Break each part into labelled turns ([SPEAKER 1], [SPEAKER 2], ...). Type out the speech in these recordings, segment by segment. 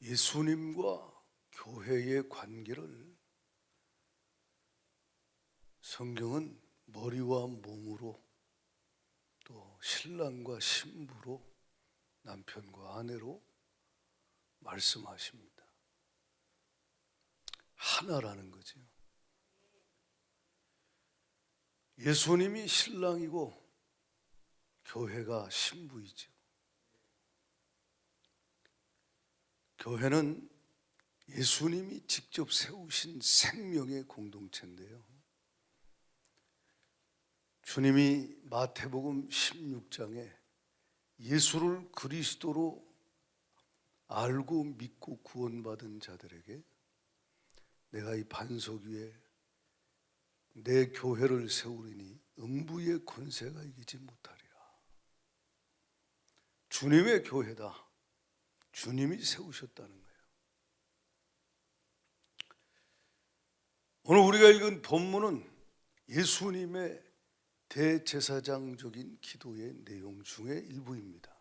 [SPEAKER 1] 예수님과 교회의 관계를 성경은 머리와 몸으로, 또 신랑과 신부로, 남편과 아내로 말씀하십니다. 하나라는 거죠. 예수님이 신랑이고 교회가 신부이죠. 교회는 예수님이 직접 세우신 생명의 공동체인데요, 주님이 마태복음 16장에 예수를 그리스도로 알고 믿고 구원받은 자들에게 내가 이 반석 위에 내 교회를 세우리니 음부의 권세가 이기지 못하리라. 주님의 교회다. 주님이 세우셨다는 거예요. 오늘 우리가 읽은 본문은 예수님의 대제사장적인 기도의 내용 중에 일부입니다.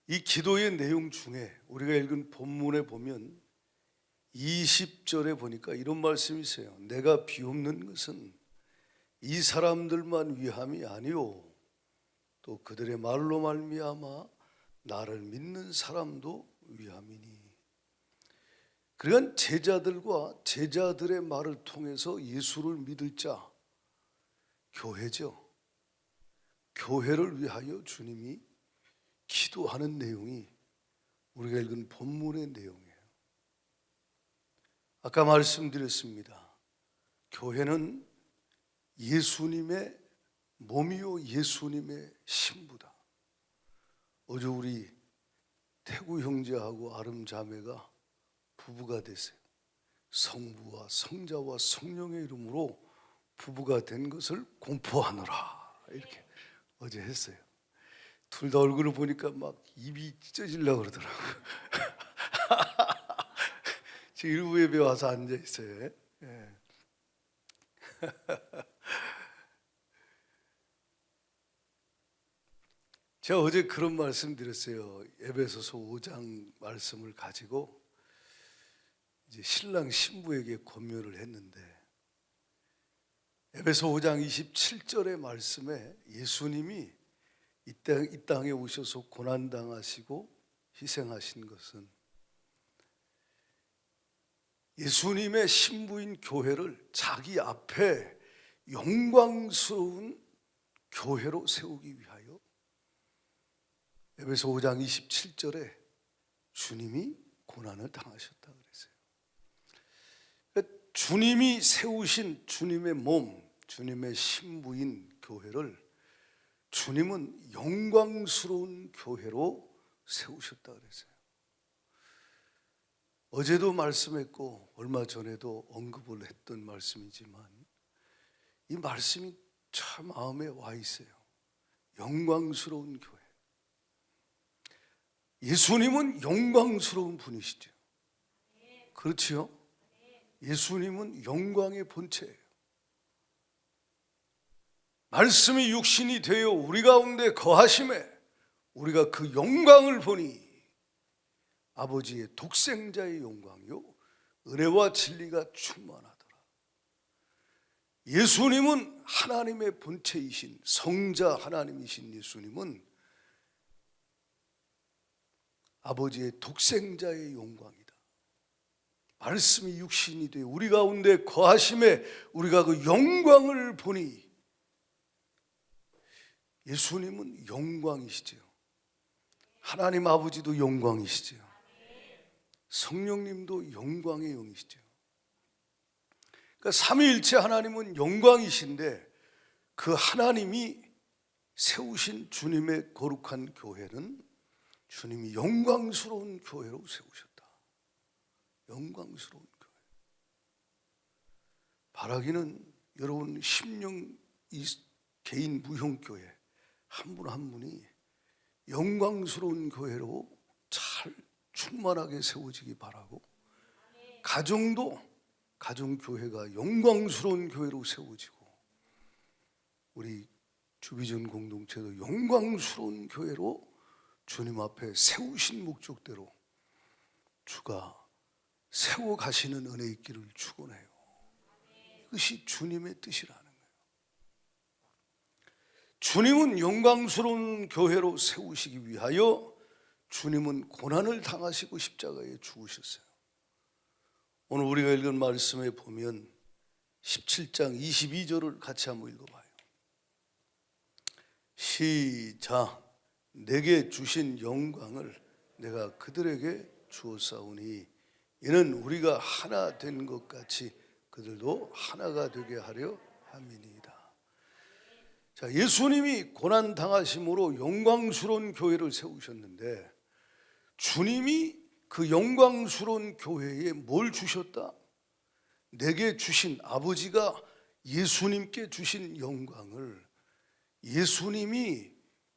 [SPEAKER 1] 이 기도의 내용 중에 우리가 읽은 본문에 보면 20절에 보니까 이런 말씀이 있어요. 내가 비옵는 것은 이 사람들만 위함이 아니오, 또 그들의 말로 말미암아 나를 믿는 사람도 위함이니. 그러니까 제자들과 제자들의 말을 통해서 예수를 믿을 자, 교회죠. 교회를 위하여 주님이 기도하는 내용이 우리가 읽은 본문의 내용이에요. 아까 말씀드렸습니다. 교회는 예수님의 몸이요 예수님의 신부다. 어제 우리 태구 형제하고 아름 자매가 부부가 됐어요. 성부와 성자와 성령의 이름으로 부부가 된 것을 공포하노라, 이렇게 어제 했어요. 둘 다 얼굴을 보니까 막 입이 찢어지려고 그러더라고요. 지금 일부 예배 와서 앉아 있어요. 예. 제가 어제 그런 말씀 드렸어요. 에베소서 5장 말씀을 가지고 이제 신랑 신부에게 권면을 했는데, 에베소 5장 27절의 말씀에 예수님이 이 땅에 오셔서 고난당하시고 희생하신 것은 예수님의 신부인 교회를 자기 앞에 영광스러운 교회로 세우기 위하여 에베소 5장 27절에 주님이 고난을 당하셨다 그랬어요. 주님이 세우신 주님의 몸, 주님의 신부인 교회를 주님은 영광스러운 교회로 세우셨다 그랬어요. 어제도 말씀했고 얼마 전에도 언급을 했던 말씀이지만 이 말씀이 참 마음에 와 있어요. 영광스러운 교회. 예수님은 영광스러운 분이시죠. 그렇지요? 예수님은 영광의 본체예요. 말씀이 육신이 되어 우리 가운데 거하심에 우리가 그 영광을 보니 아버지의 독생자의 영광이요 은혜와 진리가 충만하더라. 예수님은 하나님의 본체이신 성자 하나님이신 예수님은 아버지의 독생자의 영광이다. 말씀이 육신이 되어 우리 가운데 거하심에 우리가 그 영광을 보니 예수님은 영광이시죠. 하나님 아버지도 영광이시죠. 성령님도 영광의 영이시죠. 그러니까 삼위일체 하나님은 영광이신데 그 하나님이 세우신 주님의 거룩한 교회는 주님이 영광스러운 교회로 세우셨다. 영광스러운 교회. 바라기는 여러분 심령 개인 무형교회 한 분 한 분이 영광스러운 교회로 잘 충만하게 세워지기 바라고, 가정도 가정교회가 영광스러운 교회로 세워지고, 우리 주비전 공동체도 영광스러운 교회로 주님 앞에 세우신 목적대로 주가 세워 가시는 은혜 있기를 축원해요. 이것이 주님의 뜻이라는 거예요. 주님은 영광스러운 교회로 세우시기 위하여 주님은 고난을 당하시고 십자가에 죽으셨어요. 오늘 우리가 읽은 말씀에 보면 17장 22절을 같이 한번 읽어봐요. 시작. 내게 주신 영광을 내가 그들에게 주었사오니 이는 우리가 하나 된 것 같이 그들도 하나가 되게 하려 함이니이다. 자, 예수님이 고난 당하심으로 영광스러운 교회를 세우셨는데 주님이 그 영광스러운 교회에 뭘 주셨다? 내게 주신, 아버지가 예수님께 주신 영광을 예수님이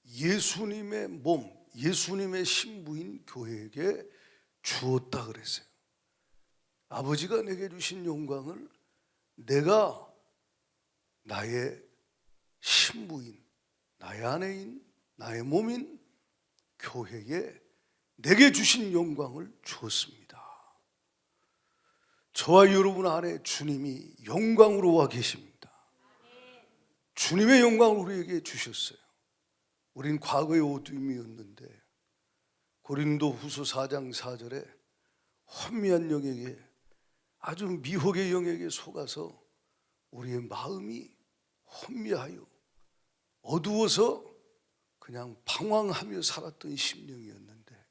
[SPEAKER 1] 예수님의 몸, 예수님의 신부인 교회에게 주었다 그랬어요. 아버지가 내게 주신 영광을 내가 나의 신부인, 나의 아내인, 나의 몸인 교회에 내게 주신 영광을 주었습니다. 저와 여러분 안에 주님이 영광으로 와 계십니다. 주님의 영광을 우리에게 주셨어요. 우린 과거의 어둠이었는데 고린도후서 4장 4절에 혼미한 영에게, 아주 미혹의 영에게 속아서 우리의 마음이 혼미하여 어두워서 그냥 방황하며 살았던 심령이었는데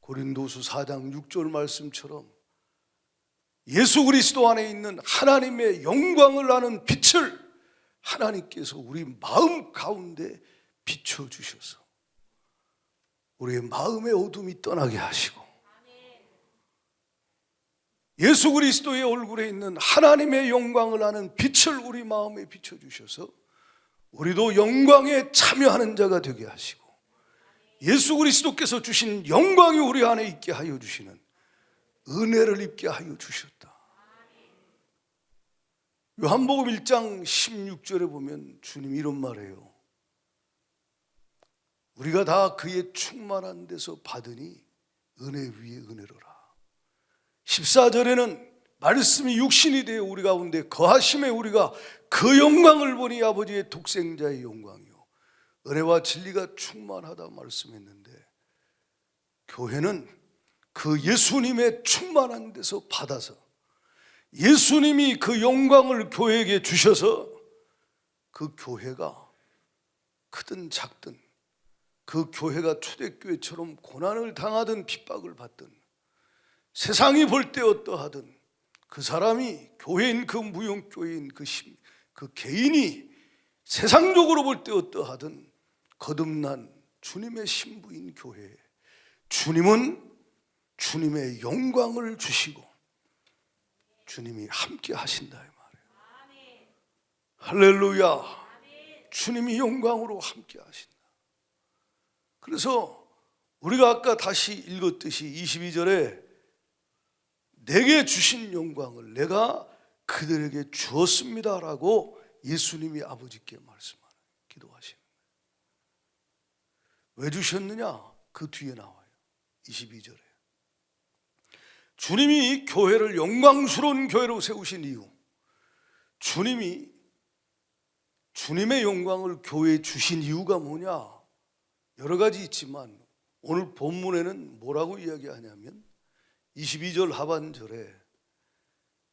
[SPEAKER 1] 고린도후서 4장 6절 말씀처럼 예수 그리스도 안에 있는 하나님의 영광을 아는 빛을 하나님께서 우리 마음 가운데 비춰주셔서 우리의 마음의 어둠이 떠나게 하시고 예수 그리스도의 얼굴에 있는 하나님의 영광을 아는 빛을 우리 마음에 비춰주셔서 우리도 영광에 참여하는 자가 되게 하시고 예수 그리스도께서 주신 영광이 우리 안에 있게 하여 주시는 은혜를 입게 하여 주셨다. 요한복음 1장 16절에 보면 주님이 이런 말해요. 우리가 다 그의 충만한 데서 받으니 은혜 위에 은혜로라. 14절에는 말씀이 육신이 되어 우리 가운데 거하심에 우리가 그 영광을 보니 아버지의 독생자의 영광이요 은혜와 진리가 충만하다 말씀했는데 교회는 그 예수님의 충만한 데서 받아서 예수님이 그 영광을 교회에게 주셔서 그 교회가 크든 작든 그 교회가 초대교회처럼 고난을 당하든 핍박을 받든 세상이 볼 때 어떠하든 그 사람이 교회인 그 무용교회인 그 개인이 세상적으로 볼 때 어떠하든 거듭난 주님의 신부인 교회에 주님은 주님의 영광을 주시고 주님이 함께 하신다 이 말이에요. 할렐루야. 주님이 영광으로 함께 하신다. 그래서 우리가 아까 다시 읽었듯이 22절에 내게 주신 영광을 내가 그들에게 주었습니다라고 예수님이 아버지께 말씀하는 기도하시는 거예요. 왜 주셨느냐? 그 뒤에 나와요. 22절에 주님이 교회를 영광스러운 교회로 세우신 이유, 주님이 주님의 영광을 교회에 주신 이유가 뭐냐? 여러 가지 있지만 오늘 본문에는 뭐라고 이야기하냐면 22절 하반절에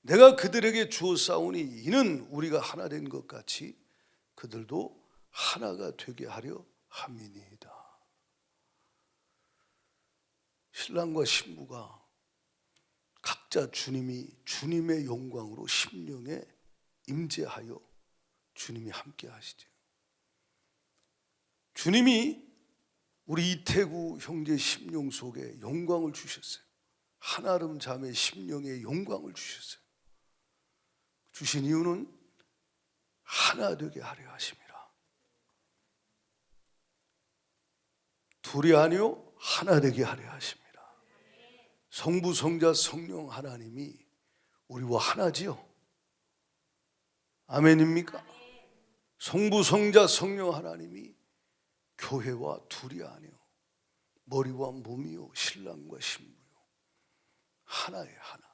[SPEAKER 1] 내가 그들에게 주었사오니 이는 우리가 하나 된 것 같이 그들도 하나가 되게 하려 함이니이다. 신랑과 신부가 각자 주님의 영광으로 심령에 임재하여 주님이 함께 하시죠. 주님이 우리 이태구 형제 심령 속에 영광을 주셨어요. 한아름 자매 심령에 영광을 주셨어요. 주신 이유는 하나 되게 하려 하심이라. 둘이 아니요 하나 되게 하려 하심이라. 성부 성자 성령 하나님이 우리와 하나지요. 아멘입니까? 성부 성자 성령 하나님이 교회와 둘이 아니요 머리와 몸이요 신랑과 신부요 하나예요, 하나.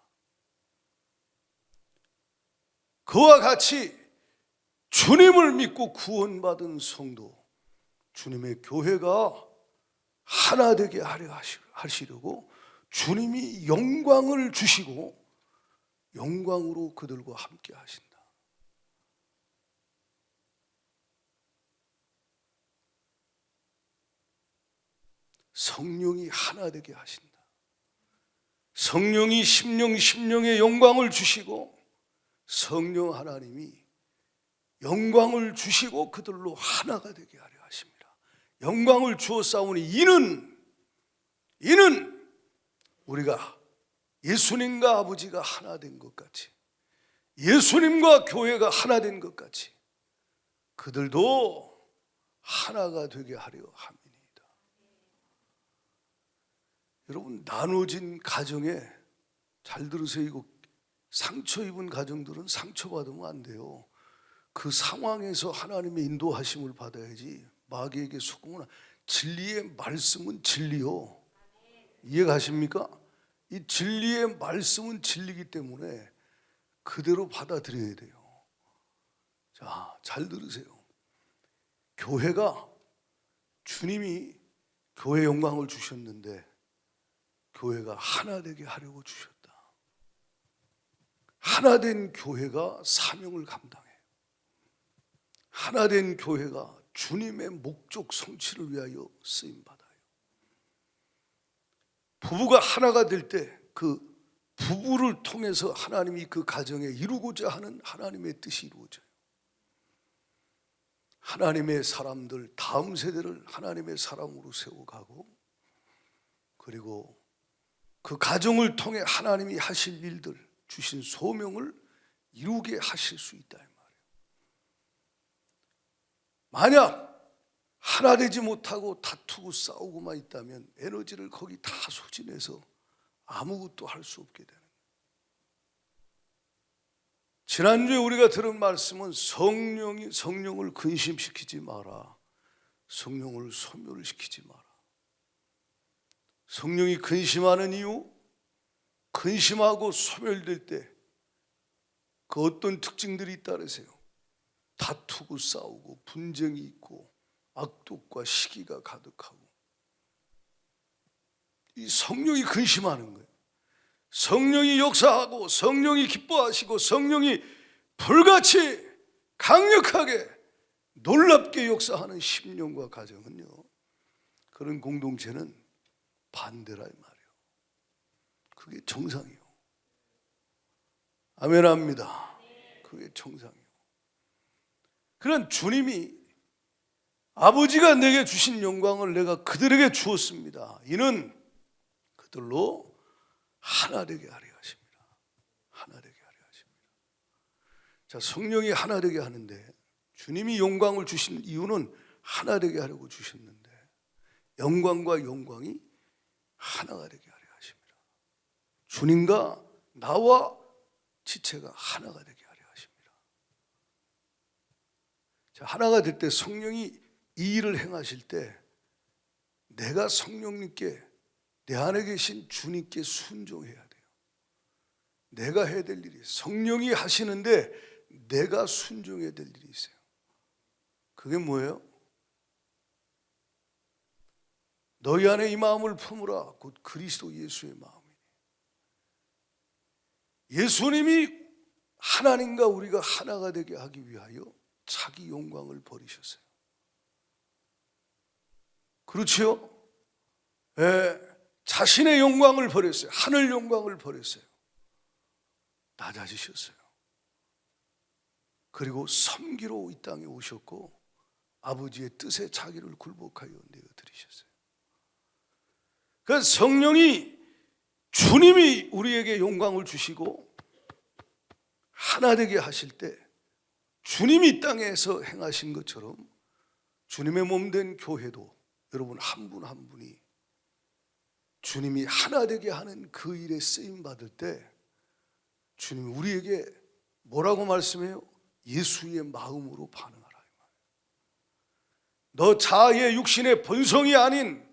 [SPEAKER 1] 그와 같이 주님을 믿고 구원받은 성도, 주님의 교회가 하나 되게 하려 하시려고 주님이 영광을 주시고 영광으로 그들과 함께 하신다. 성령이 하나 되게 하신다. 성령이 심령의 영광을 주시고 성령 하나님이 영광을 주시고 그들로 하나가 되게 하려 하십니다. 영광을 주었사오니 이는 우리가 예수님과 아버지가 하나 된 것 같이, 예수님과 교회가 하나 된 것 같이 그들도 하나가 되게 하려 함이니이다. 여러분, 나눠진 가정에, 잘 들으세요. 이거 상처 입은 가정들은 상처받으면 안 돼요. 그 상황에서 하나님의 인도하심을 받아야지. 마귀에게 속으면, 진리의 말씀은 진리요. 이해가십니까? 이 진리의 말씀은 진리이기 때문에 그대로 받아들여야 돼요. 자, 잘 들으세요. 교회가, 주님이 교회 영광을 주셨는데 교회가 하나 되게 하려고 주셨다. 하나 된 교회가 사명을 감당해요. 하나 된 교회가 주님의 목적 성취를 위하여 쓰임받아요. 부부가 하나가 될 때 그 부부를 통해서 하나님이 그 가정에 이루고자 하는 하나님의 뜻이 이루어져요. 하나님의 사람들, 다음 세대를 하나님의 사람으로 세워가고, 그리고 그 가정을 통해 하나님이 하실 일들, 주신 소명을 이루게 하실 수 있다 이 말이에요. 만약 하나 되지 못하고 다투고 싸우고만 있다면 에너지를 거기 다 소진해서 아무것도 할 수 없게 되는 거예요. 지난주에 우리가 들은 말씀은 성령을 근심시키지 마라, 성령을 소멸시키지 마라. 성령이 근심하는 이유, 근심하고 소멸될 때 그 어떤 특징들이 있다 그러세요? 다투고 싸우고 분쟁이 있고 악독과 시기가 가득하고, 이 성령이 근심하는 거예요. 성령이 역사하고 성령이 기뻐하시고 성령이 불같이 강력하게 놀랍게 역사하는 심령과 가정은요, 그런 공동체는 반대라 이 말이에요. 그게 정상이에요. 아멘합니다. 그게 정상이에요. 그런 주님이 아버지가 내게 주신 영광을 내가 그들에게 주었습니다. 이는 그들로 하나 되게 하려 하십니다. 하나 되게 하려 하십니다. 자, 성령이 하나 되게 하는데 주님이 영광을 주신 이유는 하나 되게 하려고 주셨는데, 영광과 영광이 하나가 되게 하려 하십니다. 주님과 나와 지체가 하나가 되게 하려 하십니다. 자, 하나가 될 때 성령이 이 일을 행하실 때 내가 성령님께, 내 안에 계신 주님께 순종해야 돼요. 내가 해야 될 일이, 성령이 하시는데 내가 순종해야 될 일이 있어요. 그게 뭐예요? 너희 안에 이 마음을 품으라, 곧 그리스도 예수의 마음이니. 예수님이 하나님과 우리가 하나가 되게 하기 위하여 자기 영광을 버리셨어요. 그렇지요? 자신의 영광을 버렸어요. 하늘 영광을 버렸어요. 낮아지셨어요. 그리고 섬기러 이 땅에 오셨고 아버지의 뜻에 자기를 굴복하여 내어드리셨어요. 그래서 성령이, 주님이 우리에게 영광을 주시고 하나 되게 하실 때 주님이 이 땅에서 행하신 것처럼 주님의 몸 된 교회도 여러분 한 분 한 분이 주님이 하나 되게 하는 그 일에 쓰임 받을 때 주님이 우리에게 뭐라고 말씀해요? 예수의 마음으로 반응하라. 너 자아의 육신의 본성이 아닌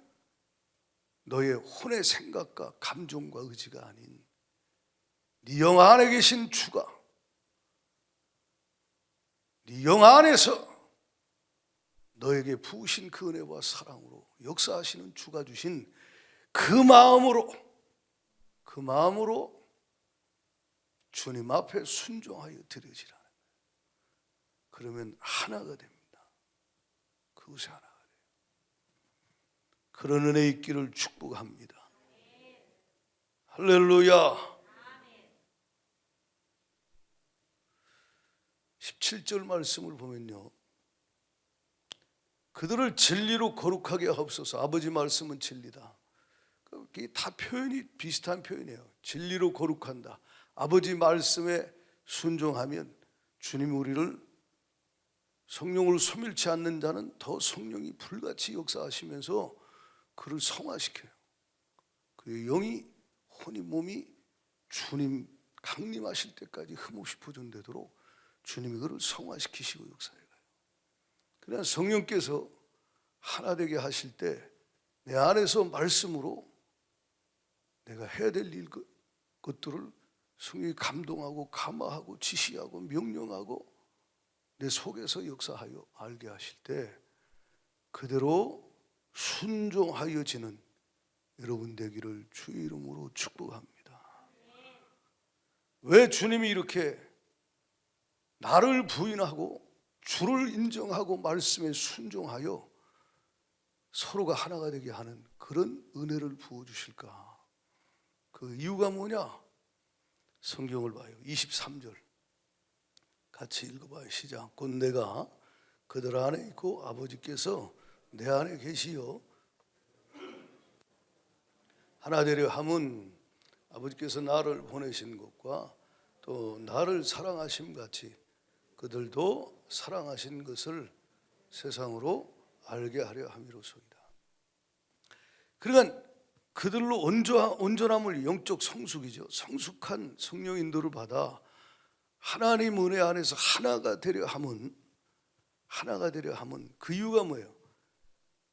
[SPEAKER 1] 너의 혼의 생각과 감정과 의지가 아닌 네 영 안에 계신 주가 네 영 안에서 너에게 부으신 그 은혜와 사랑으로 역사하시는 주가 주신 그 마음으로 주님 앞에 순종하여 드려지라는 거예요. 그러면 하나가 됩니다. 그것이 하나가 돼요. 그런 은혜 있기를 축복합니다. 할렐루야. 17절 말씀을 보면요, 그들을 진리로 거룩하게 하옵소서. 아버지 말씀은 진리다. 이게 다 표현이 비슷한 표현이에요. 진리로 거룩한다. 아버지 말씀에 순종하면 주님 우리를, 성령을 소멸치 않는 자는 더 성령이 불같이 역사하시면서 그를 성화시켜요. 그의 영이, 혼이, 몸이 주님 강림하실 때까지 흠없이 보존되도록 주님이 그를 성화시키시고 역사해 가요. 그러나 성령께서 하나 되게 하실 때 내 안에서 말씀으로 내가 해야 될 것들을 성령이 감동하고 감화하고 지시하고 명령하고 내 속에서 역사하여 알게 하실 때 그대로 순종하여지는 여러분 되기를 주의 이름으로 축복합니다. 왜 주님이 이렇게 나를 부인하고 주를 인정하고 말씀에 순종하여 서로가 하나가 되게 하는 그런 은혜를 부어주실까? 그 이유가 뭐냐? 성경을 봐요. 23절 같이 읽어봐요. 시작. 곧 내가 그들 안에 있고 아버지께서 내 안에 계시어 하나 되려 함은 아버지께서 나를 보내신 것과 또 나를 사랑하심 같이 그들도 사랑하신 것을 세상으로 알게 하려 함이로소이다. 그러니까 그들로 온전함을, 영적 성숙이죠. 성숙한 성령 인도를 받아 하나님 은혜 안에서 하나가 되려 함은 그 이유가 뭐예요?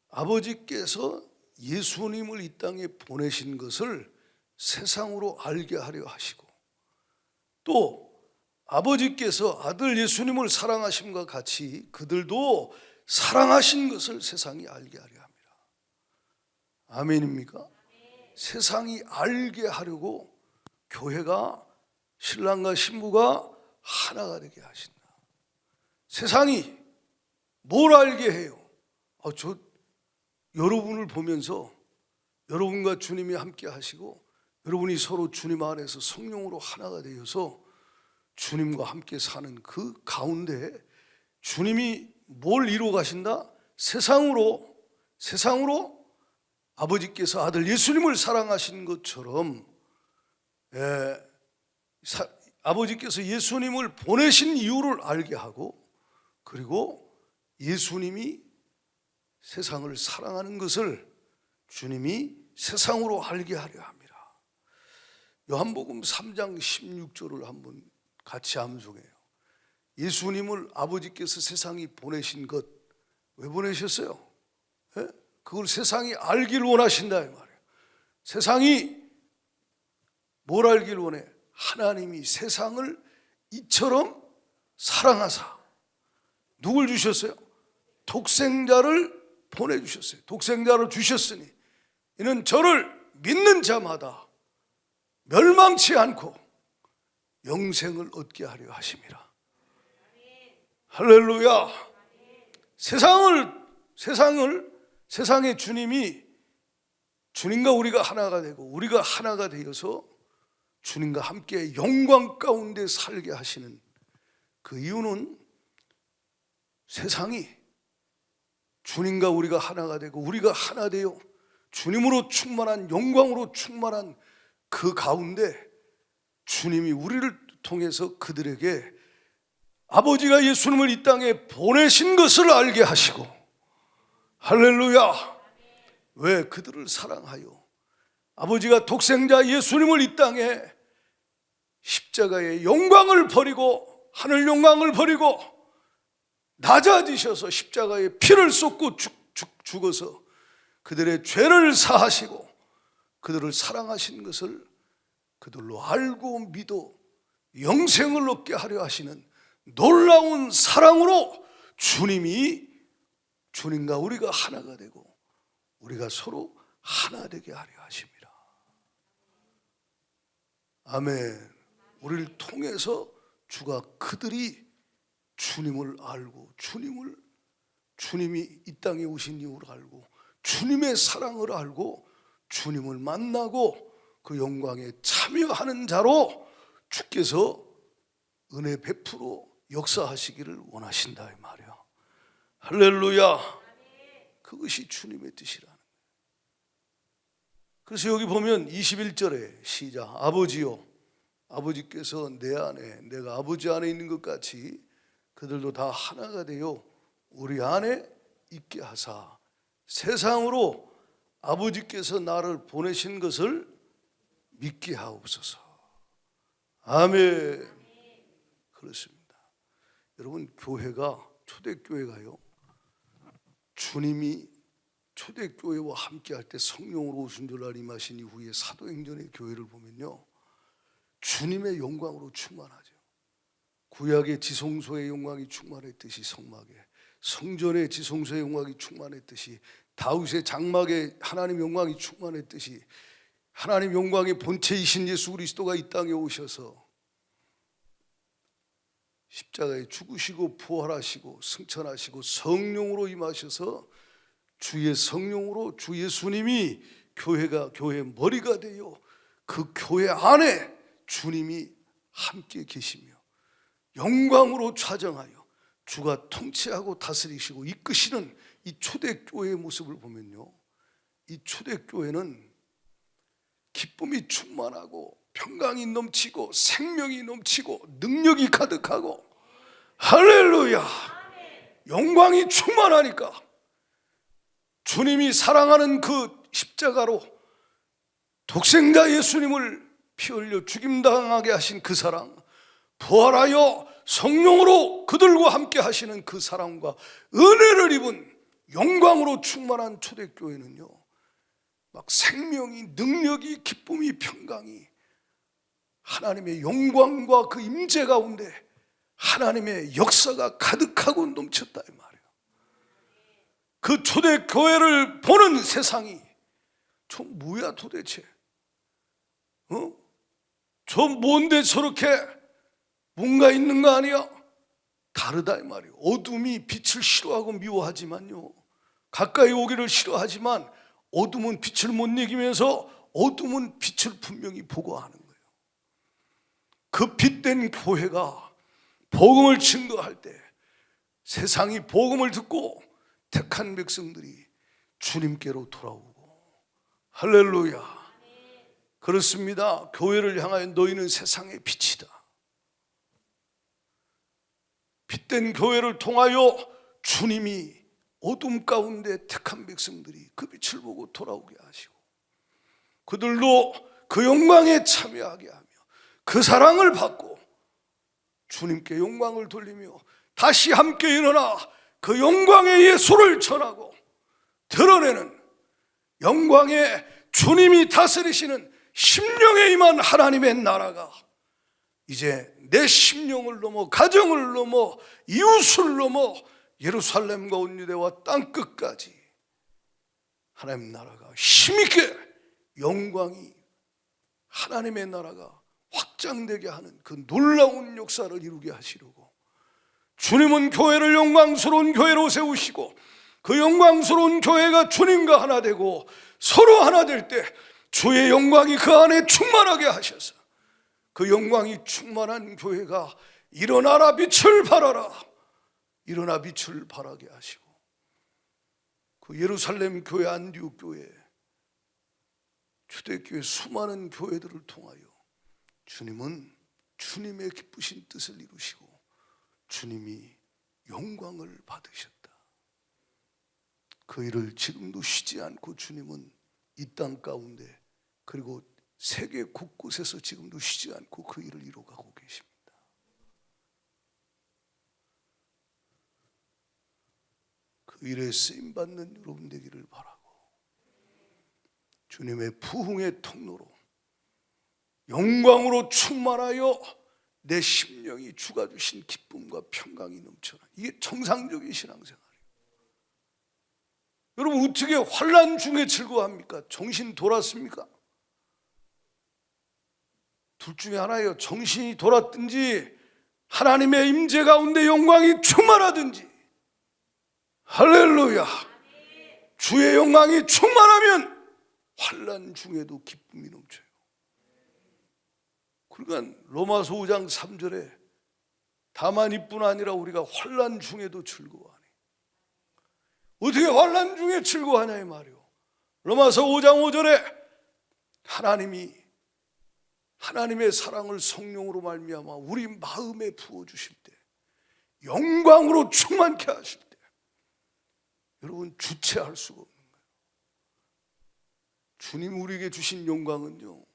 [SPEAKER 1] 아버지께서 예수님을 이 땅에 보내신 것을 세상으로 알게 하려 하시고, 또 아버지께서 아들 예수님을 사랑하심과 같이 그들도 사랑하신 것을 세상이 알게 하려 합니다. 아멘입니까? 세상이 알게 하려고 교회가, 신랑과 신부가 하나가 되게 하신다. 세상이 뭘 알게 해요? 여러분을 보면서 여러분과 주님이 함께 하시고 여러분이 서로 주님 안에서 성령으로 하나가 되어서 주님과 함께 사는 그 가운데 주님이 뭘 이루어 가신다? 세상으로 아버지께서 아들 예수님을 사랑하신 것처럼 아버지께서 예수님을 보내신 이유를 알게 하고, 그리고 예수님이 세상을 사랑하는 것을 주님이 세상으로 알게 하려 합니다. 요한복음 3장 16절을 한번 같이 암송해요. 예수님을 아버지께서 세상에 보내신 것, 왜 보내셨어요? 그걸 세상이 알기를 원하신다 이 말이에요. 세상이 뭘 알기를 원해? 하나님이 세상을 이처럼 사랑하사 누굴 주셨어요? 독생자를 보내주셨어요. 독생자를 주셨으니 이는 저를 믿는 자마다 멸망치 않고 영생을 얻게 하려 하심이라. 할렐루야. 세상의 주님이, 주님과 우리가 하나가 되고 우리가 하나가 되어서 주님과 함께 영광 가운데 살게 하시는 그 이유는, 세상이 주님과 우리가 하나가 되고 우리가 하나 되어 주님으로 충만한, 영광으로 충만한 그 가운데 주님이 우리를 통해서 그들에게 아버지가 예수님을 이 땅에 보내신 것을 알게 하시고, 할렐루야. 왜? 그들을 사랑하여 아버지가 독생자 예수님을 이 땅에 십자가의 영광을 버리고, 하늘 영광을 버리고 낮아지셔서 십자가에 피를 쏟고 죽어서 그들의 죄를 사하시고 그들을 사랑하신 것을 그들로 알고 믿어 영생을 얻게 하려 하시는 놀라운 사랑으로 주님과 우리가 하나가 되고 우리가 서로 하나 되게 하려 하십니다. 아멘. 우리를 통해서 주가 그들이 주님을 알고 주님이 이 땅에 오신 이유를 알고 주님의 사랑을 알고 주님을 만나고 그 영광에 참여하는 자로 주께서 은혜 베풀어 역사하시기를 원하신다 이 말이야. 할렐루야. 그것이 주님의 뜻이라는 거예요. 그래서 여기 보면 21절에 시작. 아버지요, 아버지께서 내 안에 내가 아버지 안에 있는 것 같이 그들도 다 하나가 되어 우리 안에 있게 하사 세상으로 아버지께서 나를 보내신 것을 믿게 하옵소서. 아멘. 그렇습니다. 여러분, 교회가 초대교회가요, 주님이 초대교회와 함께 할 때 성령으로 오신 줄 임하신 이후에 사도행전의 교회를 보면요, 주님의 영광으로 충만하죠. 구약의 지성소의 영광이 충만했듯이 성막에, 성전의 지성소의 영광이 충만했듯이, 다윗의 장막에 하나님 영광이 충만했듯이, 하나님 영광의 본체이신 예수 그리스도가 이 땅에 오셔서 십자가에 죽으시고 부활하시고 승천하시고 성령으로 임하셔서 주의 성령으로 주 예수님이 교회의 머리가 되어 그 교회 안에 주님이 함께 계시며 영광으로 좌정하여 주가 통치하고 다스리시고 이끄시는 이 초대교회의 모습을 보면요, 이 초대교회는 기쁨이 충만하고 평강이 넘치고 생명이 넘치고 능력이 가득하고, 할렐루야, 영광이 충만하니까 주님이 사랑하는 그 십자가로 독생자 예수님을 피 흘려 죽임당하게 하신 그 사랑, 부활하여 성령으로 그들과 함께 하시는 그 사랑과 은혜를 입은 영광으로 충만한 초대교회는요, 막 생명이, 능력이, 기쁨이, 평강이, 하나님의 영광과 그 임재 가운데 하나님의 역사가 가득하고 넘쳤다 이 말이에요. 그 초대교회를 보는 세상이 저 뭐야 도대체, 저 뭔데 저렇게 뭔가 있는 거 아니야? 다르다 이 말이에요. 어둠이 빛을 싫어하고 미워하지만요, 가까이 오기를 싫어하지만 어둠은 빛을 못 이기면서 어둠은 빛을 분명히 보고하는 거예요. 그 빛된 교회가 복음을 증거할 때 세상이 복음을 듣고 택한 백성들이 주님께로 돌아오고, 할렐루야. 그렇습니다. 교회를 향하여 너희는 세상의 빛이다. 빛된 교회를 통하여 주님이 어둠 가운데 택한 백성들이 그 빛을 보고 돌아오게 하시고 그들도 그 영광에 참여하게 하며 그 사랑을 받고 주님께 영광을 돌리며 다시 함께 일어나 그 영광의 예수를 전하고 드러내는 영광의 주님이 다스리시는 심령에 임한 하나님의 나라가 이제 내 심령을 넘어 가정을 넘어 이웃을 넘어 예루살렘과 온 유대와 땅끝까지 하나님 나라가 힘있게 영광이, 하나님의 나라가 확장되게 하는 그 놀라운 역사를 이루게 하시려고 주님은 교회를 영광스러운 교회로 세우시고 그 영광스러운 교회가 주님과 하나 되고 서로 하나 될 때 주의 영광이 그 안에 충만하게 하셔서 그 영광이 충만한 교회가 일어나라 빛을 발하라, 일어나 빛을 발하게 하시고 그 예루살렘 교회, 안디옥 교회, 초대교회 수많은 교회들을 통하여 주님은 주님의 기쁘신 뜻을 이루시고 주님이 영광을 받으셨다. 그 일을 지금도 쉬지 않고 주님은 이 땅 가운데 그리고 세계 곳곳에서 지금도 쉬지 않고 그 일을 이루어가고 계십니다. 그 일에 쓰임받는 여러분 되기를 바라고 주님의 부흥의 통로로 영광으로 충만하여 내 심령이 주가 주신 기쁨과 평강이 넘쳐나. 이게 정상적인 신앙생활이에요. 여러분, 어떻게 환난 중에 즐거워합니까? 정신 돌았습니까? 둘 중에 하나예요. 정신이 돌았든지 하나님의 임재 가운데 영광이 충만하든지. 할렐루야. 주의 영광이 충만하면 환난 중에도 기쁨이 넘쳐요. 그러니까 로마서 5장 3절에 다만 이뿐 아니라 우리가 환난 중에도 즐거워하니. 어떻게 환난 중에 즐거워하냐 이 말이요. 로마서 5장 5절에 하나님의 사랑을 성령으로 말미암아 우리 마음에 부어주실 때, 영광으로 충만케 하실 때, 여러분 주체할 수가 없는 거예요. 주님 우리에게 주신 영광은요,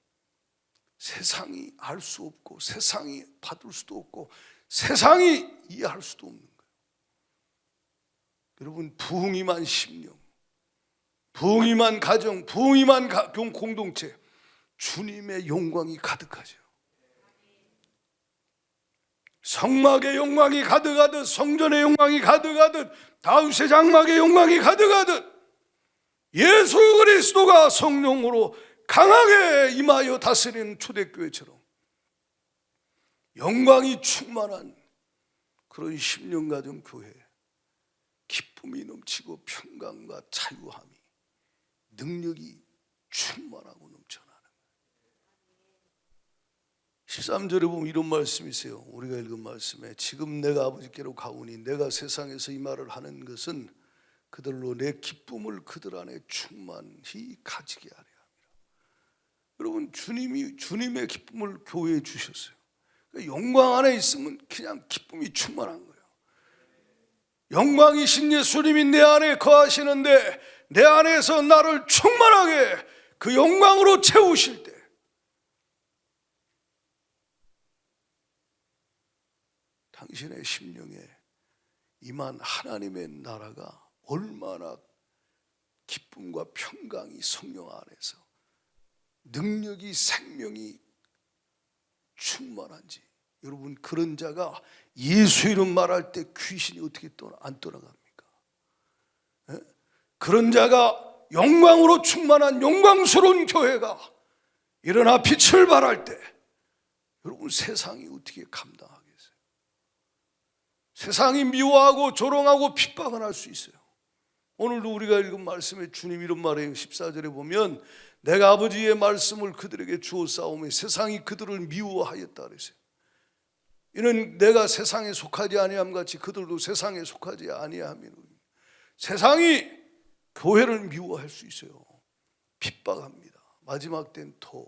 [SPEAKER 1] 세상이 알 수 없고 세상이 받을 수도 없고 세상이 이해할 수도 없는 거예요. 여러분, 부흥임한 심령, 부흥임한 가정, 부흥임한 공동체, 주님의 영광이 가득하죠. 성막의 영광이 가득하듯, 성전의 영광이 가득하듯, 다윗의 장막의 영광이 가득하듯, 예수 그리스도가 성령으로 강하게 임하여 다스리는 초대교회처럼 영광이 충만한 그런 심령가정 교회, 기쁨이 넘치고 평강과 자유함이, 능력이 충만하고 넘쳐나는 거예요. 13절에 보면 이런 말씀이 있어요. 우리가 읽은 말씀에 지금 내가 아버지께로 가오니 내가 세상에서 이 말을 하는 것은 그들로 내 기쁨을 그들 안에 충만히 가지게 하려 함이라. 여러분, 주님이 주님의 기쁨을 교회에 주셨어요. 그러니까 영광 안에 있으면 그냥 기쁨이 충만한 거예요. 영광이신 예수님이 내 안에 거하시는데 내 안에서 나를 충만하게 그 영광으로 채우실 때, 당신의 심령에 임한 하나님의 나라가 얼마나 기쁨과 평강이 성령 안에서 능력이, 생명이 충만한지. 여러분, 그런 자가 예수 이름 말할 때 귀신이 어떻게 안 떠나갑니까? 예? 그런 자가 영광으로 충만한 영광스러운 교회가 일어나 빛을 발할 때, 여러분, 세상이 어떻게 감당하겠어요? 세상이 미워하고 조롱하고 핍박을 할 수 있어요. 오늘도 우리가 읽은 말씀에 주님 이런 말이에요. 14절에 보면 내가 아버지의 말씀을 그들에게 주어 싸우며 세상이 그들을 미워하였다 그랬어요. 이는 내가 세상에 속하지 아니함 같이 그들도 세상에 속하지 아니함이니. 세상이 교회를 미워할 수 있어요. 핍박합니다. 마지막 때는 더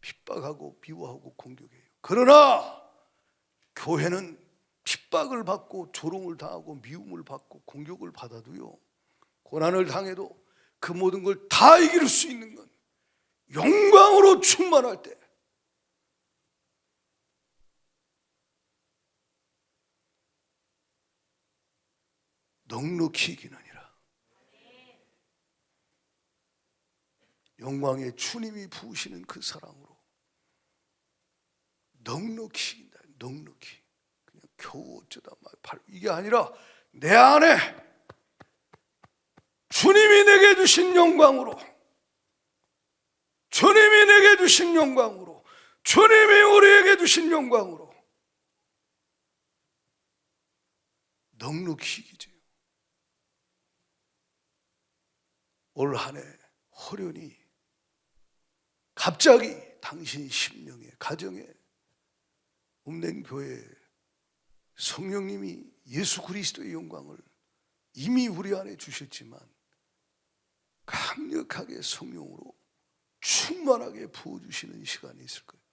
[SPEAKER 1] 핍박하고 미워하고 공격해요. 그러나 교회는 핍박을 받고 조롱을 당하고 미움을 받고 공격을 받아도요, 고난을 당해도 그 모든 걸 다 이길 수 있는 건 영광으로 충만할 때, 넉넉히 이기느니라. 영광의 주님이 부으시는 그 사랑으로 넉넉히 이긴다. 넉넉히. 그냥 겨우 어쩌다 말 이게 아니라 내 안에 주님이 내게 주신 영광으로, 주님이 내게 주신 영광으로, 주님이 우리에게 주신 영광으로 넉넉히 이기죠. 올 한 해 호련히 갑자기 당신 심령에, 가정에, 읍낸 교회에 성령님이 예수 그리스도의 영광을 이미 우리 안에 주셨지만 강력하게 성령으로 충만하게 부어주시는 시간이 있을 거예요.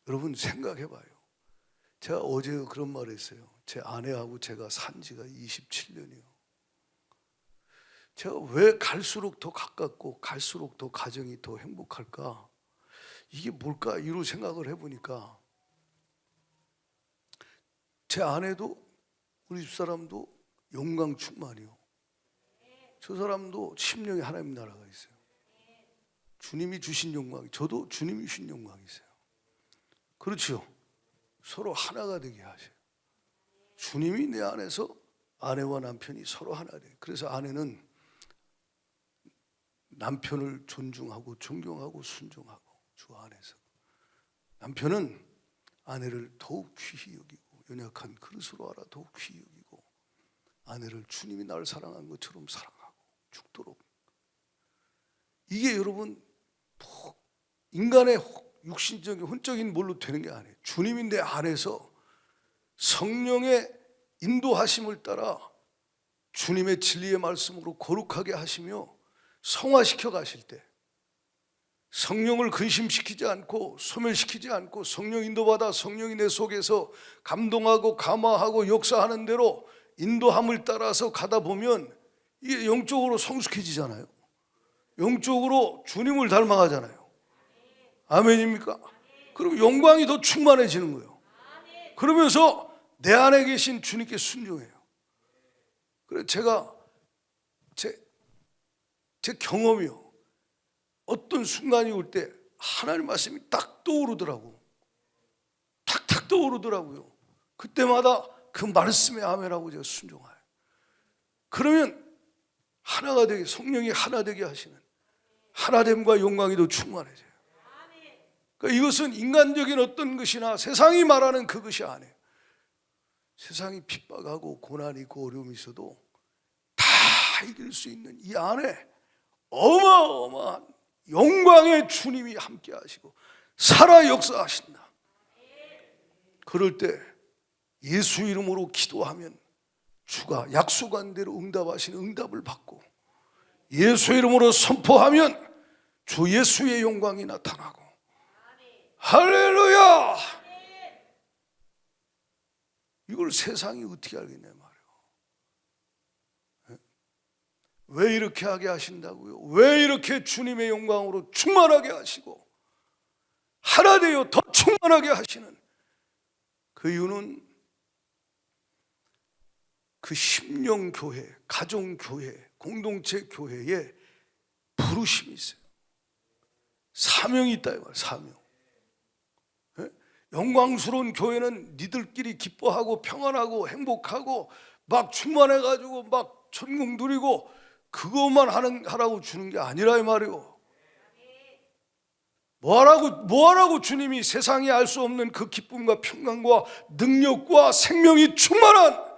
[SPEAKER 1] 여러분, 생각해봐요. 제가 어제 그런 말을 했어요. 제 아내하고 제가 산 지가 27년이요. 제가 왜 갈수록 더 가깝고 갈수록 더 가정이 더 행복할까? 이게 뭘까? 이런 생각을 해보니까 제 아내도 우리 집사람도 영광 충만이요. 저 사람도 심령에 하나님 나라가 있어요. 주님이 주신 영광이, 저도 주님이 주신 영광이 있어요. 그렇죠. 서로 하나가 되게 하세요. 주님이 내 안에서 아내와 남편이 서로 하나 돼요. 그래서 아내는 남편을 존중하고 존경하고 순종하고, 주 안에서 남편은 아내를 더욱 귀히 여기고 연약한 그릇으로 알아 더욱 귀히 여기고, 아내를 주님이 나를 사랑한 것처럼 사랑하고 죽도록. 이게 여러분 인간의 육신적인 혼적인 뭘로 되는 게 아니에요. 주님이 내 안에서 성령의 인도하심을 따라 주님의 진리의 말씀으로 거룩하게 하시며 성화시켜 가실 때, 성령을 근심시키지 않고 소멸시키지 않고 성령 인도받아 성령이 내 속에서 감동하고 감화하고 역사하는 대로 인도함을 따라서 가다 보면 이게 영적으로 성숙해지잖아요. 영적으로 주님을 닮아가잖아요. 아멘입니까? 그럼 영광이 더 충만해지는 거예요. 그러면서 내 안에 계신 주님께 순종해요. 그래서 제가 제 경험이요, 어떤 순간이 올 때 하나님 말씀이 딱 떠오르더라고. 탁탁 떠오르더라고요. 그때마다 그 말씀에 아멘하고 제가 순종해요. 그러면 하나가 되게, 성령이 하나 되게 하시는 하나됨과 영광이 더 충만해져요. 그러니까 이것은 인간적인 어떤 것이나 세상이 말하는 그것이 아니에요. 세상이 핍박하고 고난이 있고 어려움이 있어도 다 이길 수 있는 이 안에 어마어마한 영광의 주님이 함께 하시고 살아 역사하신다. 그럴 때 예수 이름으로 기도하면 주가 약속한 대로 응답하시는 응답을 받고, 예수 이름으로 선포하면 주 예수의 영광이 나타나고. 할렐루야! 이걸 세상이 어떻게 알겠냐 말이에요. 왜 이렇게 하게 하신다고요? 왜 이렇게 주님의 영광으로 충만하게 하시고 하나 되어 더 충만하게 하시는 그 이유는 그 심령교회, 가정교회, 공동체 교회에 부르심이 있어요. 사명이 있다 이 말이에요. 사명. 영광스러운 교회는 니들끼리 기뻐하고 평안하고 행복하고 막 충만해가지고 막 천국 누리고 그것만 하라고 주는 게 아니라 이 말이에요. 뭐하라고 주님이 세상이 알 수 없는 그 기쁨과 평강과 능력과 생명이 충만한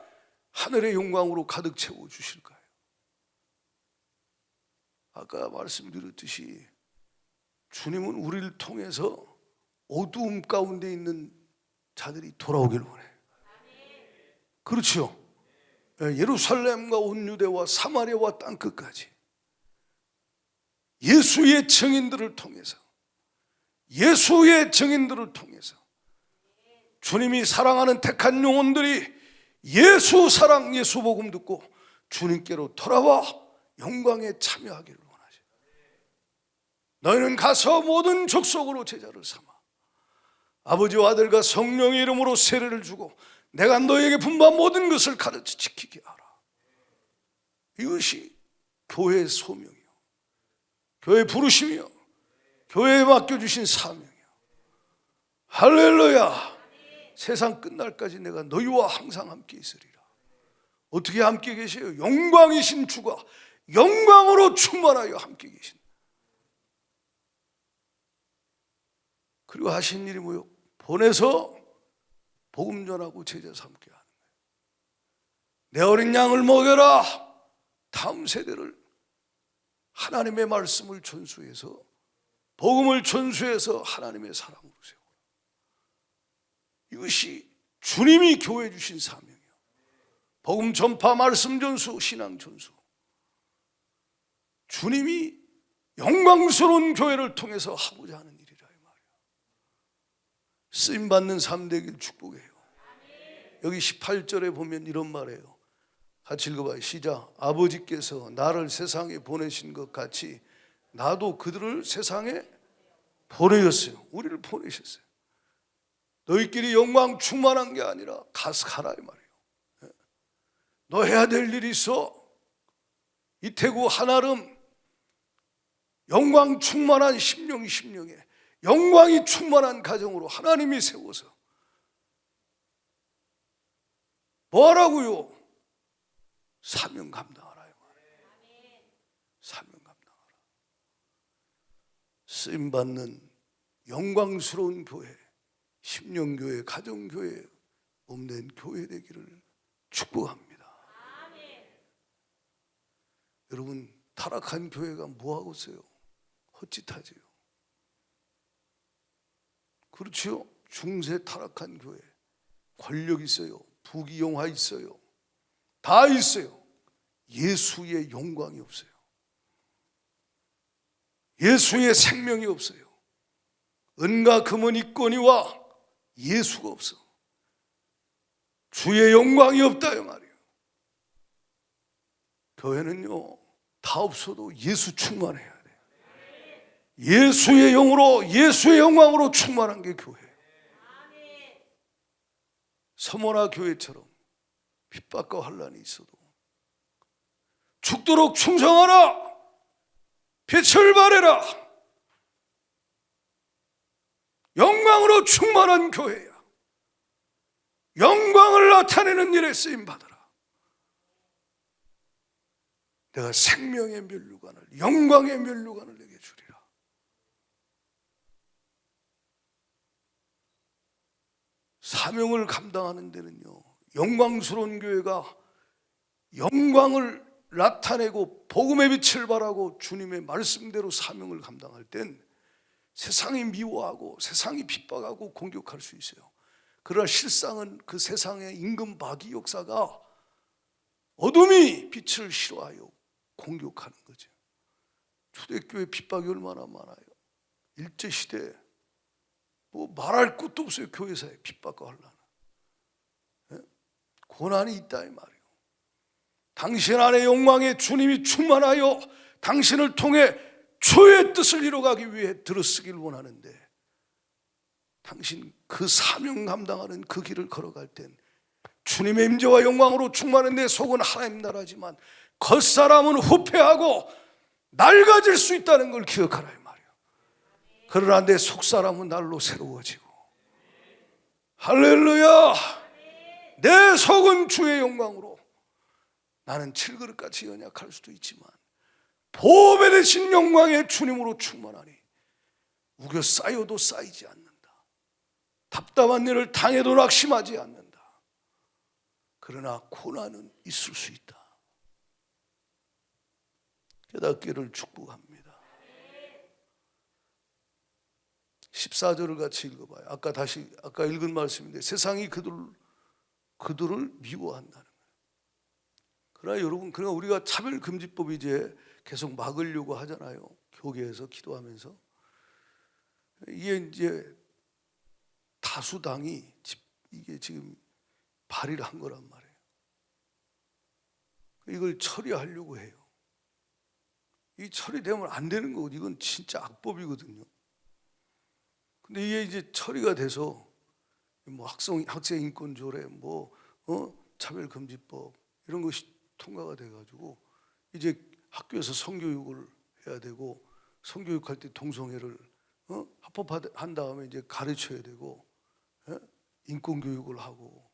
[SPEAKER 1] 하늘의 영광으로 가득 채워주실까요? 아까 말씀드렸듯이 주님은 우리를 통해서 어두움 가운데 있는 자들이 돌아오길 원해요. 그렇죠? 예루살렘과 온 유대와 사마리아와 땅끝까지 예수의 증인들을 통해서, 예수의 증인들을 통해서 주님이 사랑하는 택한 영혼들이 예수 사랑, 예수 복음 듣고 주님께로 돌아와 영광에 참여하기를 원하죠. 너희는 가서 모든 족속으로 제자를 삼아 아버지와 아들과 성령의 이름으로 세례를 주고 내가 너희에게 분부한 모든 것을 가르쳐 지키게 하라. 이것이 교회의 소명이요, 교회의 부르심이요, 교회에 맡겨주신 사명이요. 할렐루야. 세상 끝날까지 내가 너희와 항상 함께 있으리라. 어떻게 함께 계세요? 영광이신 주가 영광으로 충만하여 함께 계신다. 그리고 하신 일이 뭐요? 보내서 복음 전하고 제자 삼게 하는 거예요. 내 어린 양을 먹여라. 다음 세대를 하나님의 말씀을 전수해서, 복음을 전수해서 하나님의 사랑으로 세워라. 이것이 주님이 교회 주신 사명이에요. 복음 전파, 말씀 전수, 신앙 전수. 주님이 영광스러운 교회를 통해서 하고자 하는 일이라 이 말이에요. 쓰임받는 삶 되길 축복해요. 여기 18절에 보면 이런 말이에요. 같이 읽어봐요. 시작. 아버지께서 나를 세상에 보내신 것 같이 나도 그들을 세상에 보내셨어요. 우리를 보내셨어요. 너희끼리 영광 충만한 게 아니라 가서 가라 이 말이에요. 너 해야 될 일이 있어. 이태구 한아름 영광 충만한 심령에 영광이 충만한 가정으로 하나님이 세워서 뭐하라고요? 사명 감당하라. 사명 감당하라. 쓰임받는 영광스러운 교회, 심령교회, 가정교회, 몸된 교회 되기를 축복합니다. 여러분, 타락한 교회가 뭐하고 있어요? 헛짓하지요. 그렇죠? 중세 타락한 교회, 권력 있어요, 부귀영화 있어요, 다 있어요. 예수의 영광이 없어요. 예수의 생명이 없어요. 은과 금은 있거니와 예수가 없어. 주의 영광이 없다 이 말이에요. 교회는요, 다 없어도 예수 충만해야 돼요. 예수의 영으로, 예수의 영광으로 충만한 게 교회. 서머나 교회처럼 핍박과 환난이 있어도 죽도록 충성하라, 빛을 발해라, 영광으로 충만한 교회야. 영광을 나타내는 일에 쓰임받아라. 내가 생명의 면류관을, 영광의 면류관을 내게 주리라. 사명을 감당하는 데는요, 영광스러운 교회가 영광을 나타내고 복음의 빛을 발하고 주님의 말씀대로 사명을 감당할 땐 세상이 미워하고 세상이 핍박하고 공격할 수 있어요. 그러나 실상은 그 세상의 임금 마귀 역사가 어둠이 빛을 싫어하여 공격하는 거죠. 초대교회 핍박이 얼마나 많아요. 일제시대 뭐 말할 것도 없어요. 교회사에 핍박과 환난, 고난이 있다 이 말이에요. 당신 안에 영광의 주님이 충만하여 당신을 통해 주의 뜻을 이루어가기 위해 들어쓰기를 원하는데, 당신 그 사명 감당하는 그 길을 걸어갈 땐 주님의 임재와 영광으로 충만한 내 속은 하나님 나라지만 겉사람은 후패하고 낡아질 수 있다는 걸 기억하라 이 말이에요. 그러나 내 속사람은 날로 새로워지고, 할렐루야. 내 속은 주의 영광으로, 나는 칠그릇같이 연약할 수도 있지만 보배 되신 영광의 주님으로 충만하니 우겨 쌓여도 쌓이지 않는다. 답답한 일을 당해도 낙심하지 않는다. 그러나 고난은 있을 수 있다. 깨닫기를 축복합니다. 14절을 같이 읽어봐요. 아까 읽은 말씀인데, 세상이 그들을 미워한다는 거예요. 그러나 여러분, 그러나 우리가 차별금지법 이제 계속 막으려고 하잖아요. 교계에서 기도하면서. 이게 이제 다수당이 이게 지금 발의를 한 거란 말이에요. 이걸 처리하려고 해요. 이 처리되면 안 되는 거거든요. 이건 진짜 악법이거든요. 근데 이게 이제 처리가 돼서 뭐 학생 인권 조례, 차별금지법 이런 것이 통과가 돼가지고 이제 학교에서 성교육을 해야 되고, 성교육할 때 동성애를 합법한 다음에 이제 가르쳐야 되고, 인권교육을 하고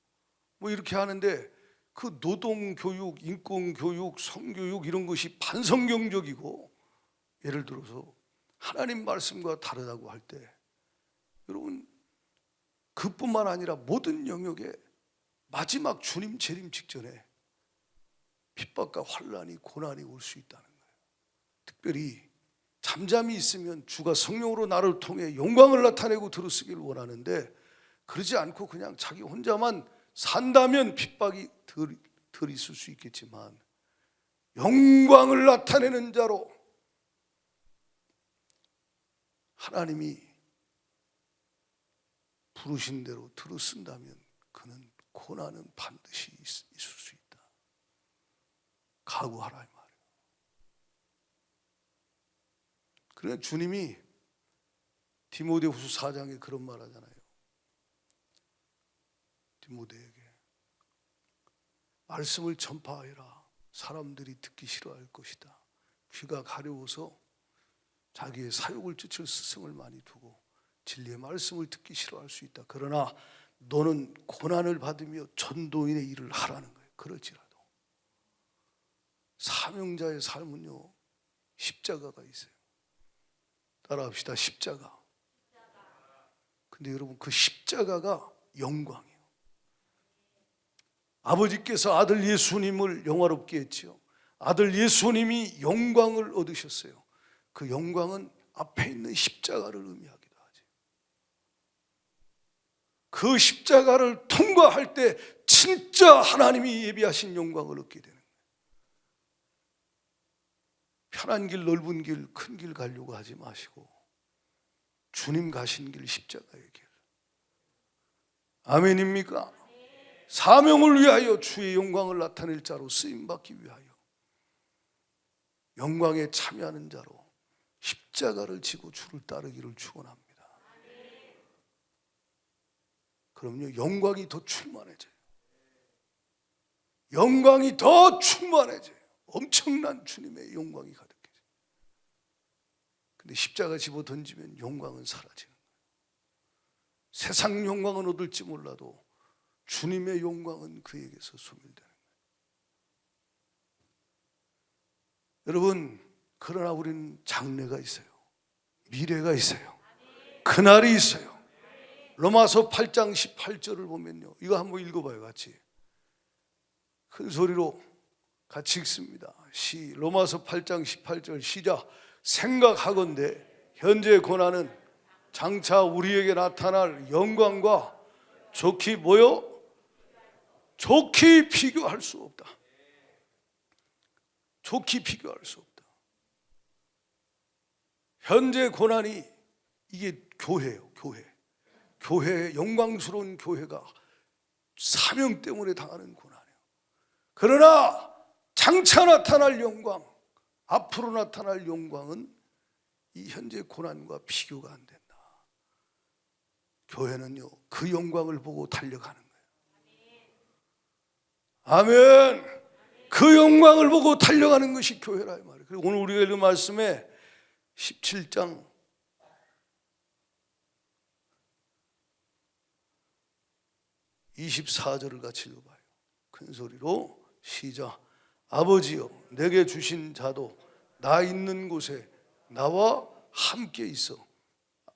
[SPEAKER 1] 뭐 이렇게 하는데, 그 노동교육, 인권교육, 성교육 이런 것이 반성경적이고, 예를 들어서 하나님 말씀과 다르다고 할 때, 여러분 그뿐만 아니라 모든 영역에 마지막 주님 재림 직전에 핍박과 환난이, 고난이 올 수 있다는 거예요. 특별히 잠잠히 있으면 주가 성령으로 나를 통해 영광을 나타내고 들어쓰기를 원하는데, 그러지 않고 그냥 자기 혼자만 산다면 핍박이 덜 있을 수 있겠지만, 영광을 나타내는 자로 하나님이 부르신 대로 들어쓴다면 그는 고난은 반드시 있을 수 있다. 각오하라 이 말이에요. 그래 주님이 디모데후서 4장에 그런 말 하잖아요. 디모데에게 말씀을 전파하여라. 사람들이 듣기 싫어할 것이다. 귀가 가려워서 자기의 사욕을 쫓을 스승을 많이 두고 진리의 말씀을 듣기 싫어할 수 있다. 그러나 너는 고난을 받으며 전도인의 일을 하라는 거예요. 그럴지라도 사명자의 삶은요, 십자가가 있어요. 따라합시다. 십자가. 근데 여러분, 그 십자가가 영광이에요. 아버지께서 아들 예수님을 영화롭게 했지요. 아들 예수님이 영광을 얻으셨어요. 그 영광은 앞에 있는 십자가를 의미하기도 하죠. 그 십자가를 통과할 때 진짜 하나님이 예비하신 영광을 얻게 되는 거예요. 편한 길, 넓은 길, 큰 길 가려고 하지 마시고 주님 가신 길, 십자가의 길. 아멘입니까? 사명을 위하여 주의 영광을 나타낼 자로 쓰임받기 위하여 영광에 참여하는 자로 십자가를 지고 주를 따르기를 축원합니다. 그럼요, 영광이 더 충만해져요. 영광이 더 충만해져요. 엄청난 주님의 영광이 가득해져요. 근데 십자가 집어 던지면 영광은 사라지는 거예요. 세상 영광은 얻을지 몰라도 주님의 영광은 그에게서 소멸되는 거예요. 여러분, 그러나 우리는 장래가 있어요. 미래가 있어요. 그날이 있어요. 로마서 8장 18절을 보면요, 이거 한번 읽어봐요. 같이 큰 소리로 같이 읽습니다. 로마서 8장 18절 시작. 생각하건대 현재 고난은 장차 우리에게 나타날 영광과 좋게 뭐요? 좋게 비교할 수 없다. 좋게 비교할 수 없다. 현재 고난이 이게 교회예요. 교회, 영광스러운 교회가 사명 때문에 당하는 고난이에요. 그러나 장차 나타날 영광, 앞으로 나타날 영광은 이 현재 고난과 비교가 안 된다. 교회는요, 그 영광을 보고 달려가는 거예요. 아멘. 그 영광을 보고 달려가는 것이 교회라 이 말이에요. 그리고 오늘 우리가 읽은 말씀에 17장 24절을 같이 읽어봐요. 큰 소리로 시작. 아버지여, 내게 주신 자도 나 있는 곳에 나와 함께 있어.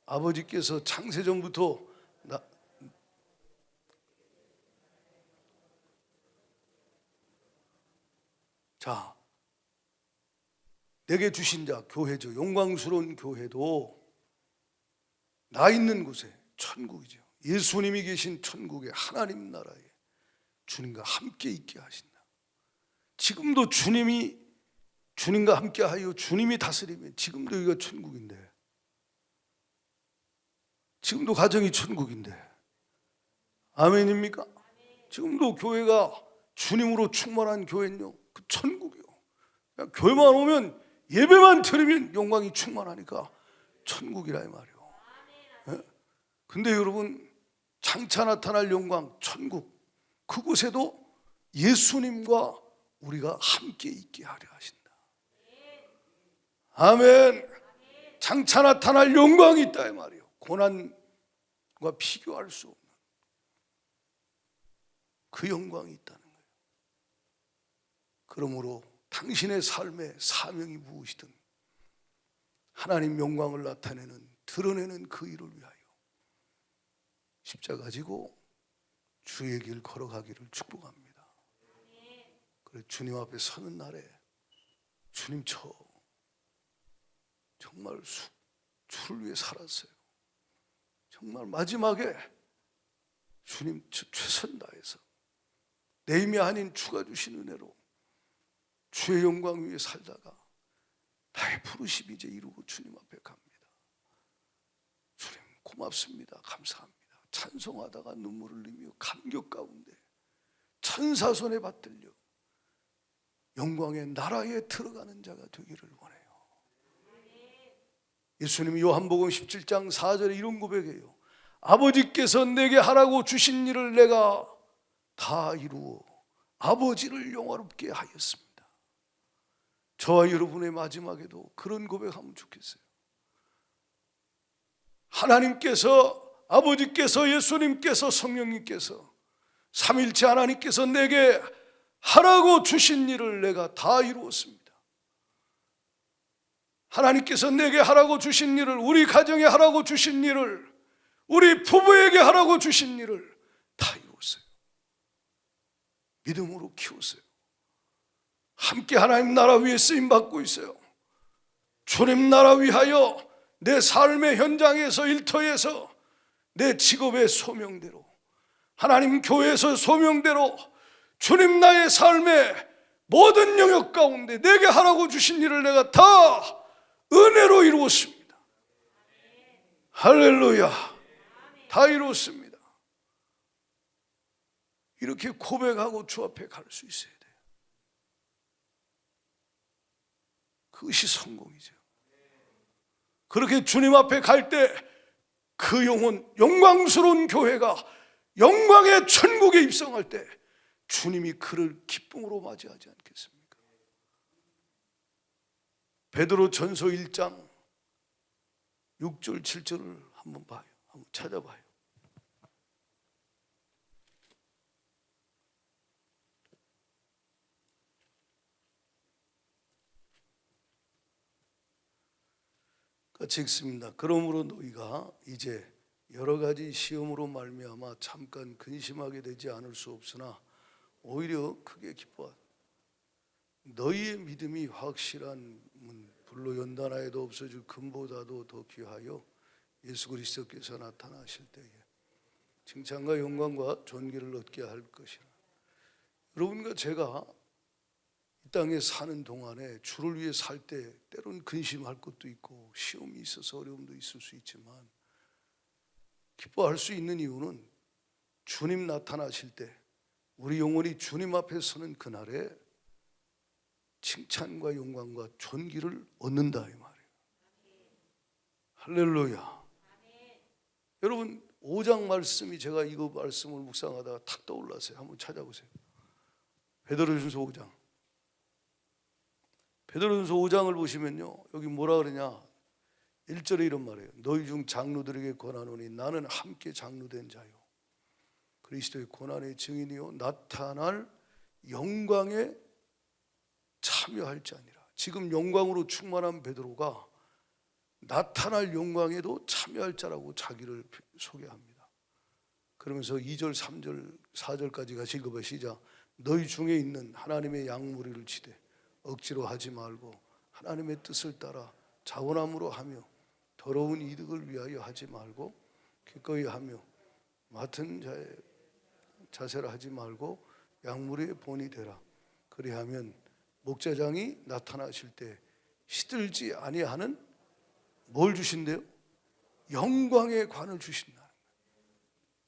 [SPEAKER 1] 아버지께서 창세전부터 자, 내게 주신 자, 교회죠. 영광스러운 교회도 나 있는 곳에, 천국이죠. 예수님이 계신 천국에, 하나님 나라에 주님과 함께 있게 하신다. 지금도 주님과 함께 하여 주님이 다스리면 지금도 여기가 천국인데, 지금도 가정이 천국인데, 아멘입니까? 지금도 교회가 주님으로 충만한 교회는요, 그 천국이요. 그냥 교회만 오면, 예배만 드리면 영광이 충만하니까 천국이라 이 말이에요. 네? 근데 여러분, 장차 나타날 영광, 천국, 그곳에도 예수님과 우리가 함께 있게 하려 하신다. 아멘. 장차 나타날 영광이 있다 이 말이에요. 고난과 비교할 수 없는 그 영광이 있다는 거예요. 그러므로 당신의 삶의 사명이 무엇이든 하나님 영광을 나타내는, 드러내는 그 일을 위하여 십자가 지고 주의 길 걸어가기를 축복합니다. 그래, 주님 앞에 서는 날에 주님 정말 주를 위해 살았어요. 정말 마지막에 주님 최선 다해서 내 힘이 아닌 주가 주신 은혜로 주의 영광 위에 살다가 나의 부르심이 이제 이루고 주님 앞에 갑니다. 주님 고맙습니다. 감사합니다. 찬송하다가 눈물을 흘리며 감격 가운데 천사 손에 받들려 영광의 나라에 들어가는 자가 되기를 원해요. 예수님이 요한복음 17장 4절에 이런 고백해요. 아버지께서 내게 하라고 주신 일을 내가 다 이루어 아버지를 영화롭게 하였습니다. 저와 여러분의 마지막에도 그런 고백하면 좋겠어요. 하나님께서, 아버지께서, 예수님께서, 성령님께서, 삼일체 하나님께서 내게 하라고 주신 일을 내가 다 이루었습니다. 하나님께서 내게 하라고 주신 일을, 우리 가정에 하라고 주신 일을, 우리 부부에게 하라고 주신 일을 다 이루었어요. 믿음으로 키웠어요. 함께 하나님 나라 위에 쓰임받고 있어요. 주님 나라 위하여 내 삶의 현장에서, 일터에서, 내 직업의 소명대로, 하나님 교회에서 소명대로 주님 나의 삶의 모든 영역 가운데 내게 하라고 주신 일을 내가 다 은혜로 이루었습니다. 할렐루야. 다 이루었습니다. 이렇게 고백하고 주 앞에 갈 수 있어야 돼요. 그것이 성공이죠. 그렇게 주님 앞에 갈 때 그 영혼, 영광스러운 교회가 영광의 천국에 입성할 때 주님이 그를 기쁨으로 맞이하지 않겠습니까? 베드로 전서 1장 6절 7절을 한번 봐요. 한번 찾아봐요. 같이 읽습니다. 그러므로 너희가 이제 여러 가지 시험으로 말미암아 잠깐 근심하게 되지 않을 수 없으나 오히려 크게 기뻐하라. 너희의 믿음이 확실함은 불로 연단하여도 없어질 금보다도 더 귀하여 예수 그리스도께서 나타나실 때에 칭찬과 영광과 존귀를 얻게 할 것이라. 여러분과 제가 이 땅에 사는 동안에 주를 위해 살 때 때로는 근심할 것도 있고 시험이 있어서 어려움도 있을 수 있지만 기뻐할 수 있는 이유는 주님 나타나실 때 우리 영혼이 주님 앞에 서는 그날에 칭찬과 영광과 존귀를 얻는다 이 말이에요. 할렐루야. 여러분 5장 말씀이, 제가 이거 말씀을 묵상하다가 탁 떠올랐어요. 한번 찾아보세요. 베드로전서 5장. 베드로전서 5장을 보시면요, 여기 뭐라 그러냐, 1절에 이런 말이에요. 너희 중 장로들에게 권하노니 나는 함께 장로된 자요 그리스도의 고난의 증인이요 나타날 영광에 참여할 자니라. 지금 영광으로 충만한 베드로가 나타날 영광에도 참여할 자라고 자기를 소개합니다. 그러면서 2절, 3절, 4절까지 같이 읽어봐. 시작. 너희 중에 있는 하나님의 양무리를 치되 억지로 하지 말고 하나님의 뜻을 따라 자원함으로 하며 더러운 이득을 위하여 하지 말고 기꺼이 하며 맡은 자의 자세를 하지 말고 양무리의 본이 되라. 그리하면 목자장이 나타나실 때 시들지 아니하는 뭘 주신대요? 영광의 관을 주신다.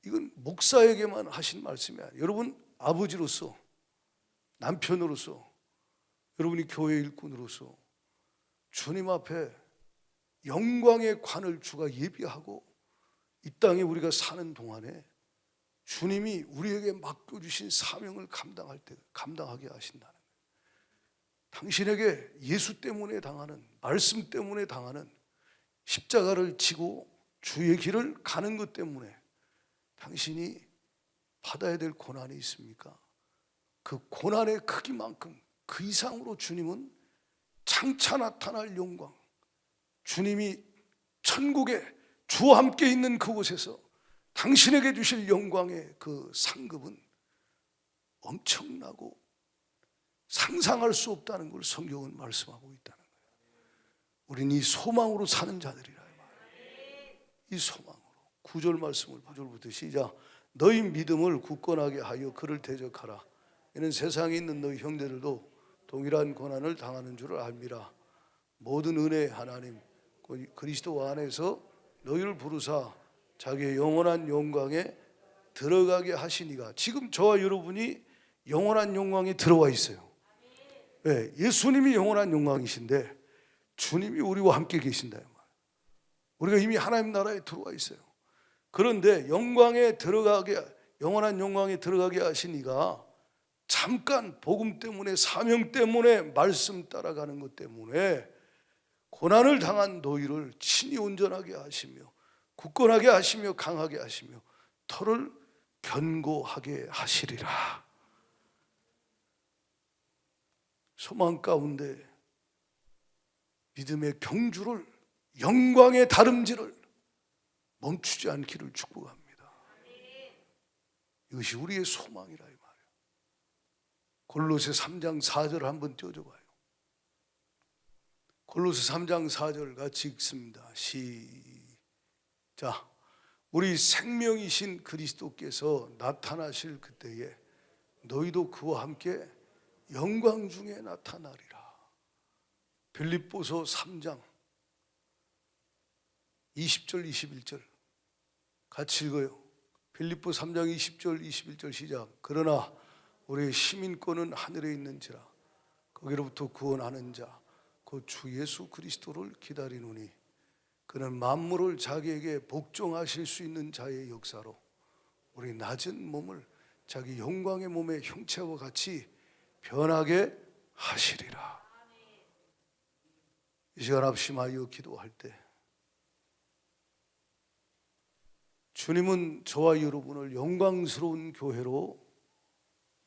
[SPEAKER 1] 이건 목사에게만 하신 말씀이 아니에요. 여러분 아버지로서, 남편으로서, 여러분이 교회 일꾼으로서 주님 앞에 영광의 관을 주가 예비하고 이 땅에 우리가 사는 동안에 주님이 우리에게 맡겨주신 사명을 감당하게 하신다는 거예요. 당신에게 예수 때문에 당하는, 말씀 때문에 당하는, 십자가를 지고 주의 길을 가는 것 때문에 당신이 받아야 될 고난이 있습니까? 그 고난의 크기만큼 그 이상으로 주님은 장차 나타날 영광, 주님이 천국에 주와 함께 있는 그곳에서 당신에게 주실 영광의 그 상급은 엄청나고 상상할 수 없다는 걸 성경은 말씀하고 있다는 거예요. 우린 이 소망으로 사는 자들이라. 이 소망으로. 9절 말씀을 9절부터 시작. 너희 믿음을 굳건하게 하여 그를 대적하라. 이는 세상에 있는 너희 형제들도 동일한 고난을 당하는 줄을 알미라. 모든 은혜의 하나님 그리스도 안에서 너희를 부르사 자기의 영원한 영광에 들어가게 하시니가. 지금 저와 여러분이 영원한 영광에 들어와 있어요. 네, 예수님이 영원한 영광이신데 주님이 우리와 함께 계신다. 우리가 이미 하나님 나라에 들어와 있어요. 그런데 영광에 들어가게, 영원한 영광에 들어가게 하시니가 잠깐 복음 때문에, 사명 때문에, 말씀 따라가는 것 때문에 고난을 당한 너희를 친히 온전하게 하시며 굳건하게 하시며 강하게 하시며 터를 견고하게 하시리라. 소망 가운데 믿음의 경주를, 영광의 다름질을 멈추지 않기를 축복합니다. 이것이 우리의 소망이라 이 말이에요. 골로새 3장 4절 한번 띄워줘봐요. 골로새 3장 4절 같이 읽습니다. 시작. 우리 생명이신 그리스도께서 나타나실 그때에 너희도 그와 함께 영광 중에 나타나리라. 빌립보서 3장 20절 21절 같이 읽어요. 빌립보 3장 20절 21절 시작. 그러나 우리의 시민권은 하늘에 있는지라 거기로부터 구원하는 자 곧 주 예수 그리스도를 기다리노니 그는 만물을 자기에게 복종하실 수 있는 자의 역사로 우리 낮은 몸을 자기 영광의 몸의 형체와 같이 변하게 하시리라. 이 시간 합심하여 기도할 때 주님은 저와 여러분을 영광스러운 교회로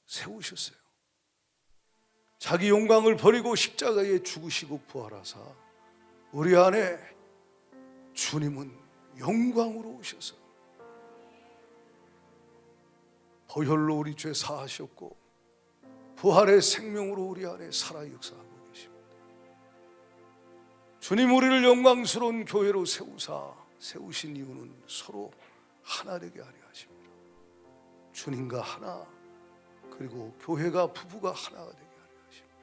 [SPEAKER 1] 세우셨어요. 자기 영광을 버리고 십자가에 죽으시고 부활하사 우리 안에 주님은 영광으로 오셔서 보혈로 우리 죄 사하셨고 부활의 생명으로 우리 안에 살아 역사하고 계십니다. 주님 우리를 영광스러운 교회로 세우신 이유는 서로 하나 되게 하려 하십니다. 주님과 하나, 그리고 교회가 부부가 하나가 되게 하려 하십니다.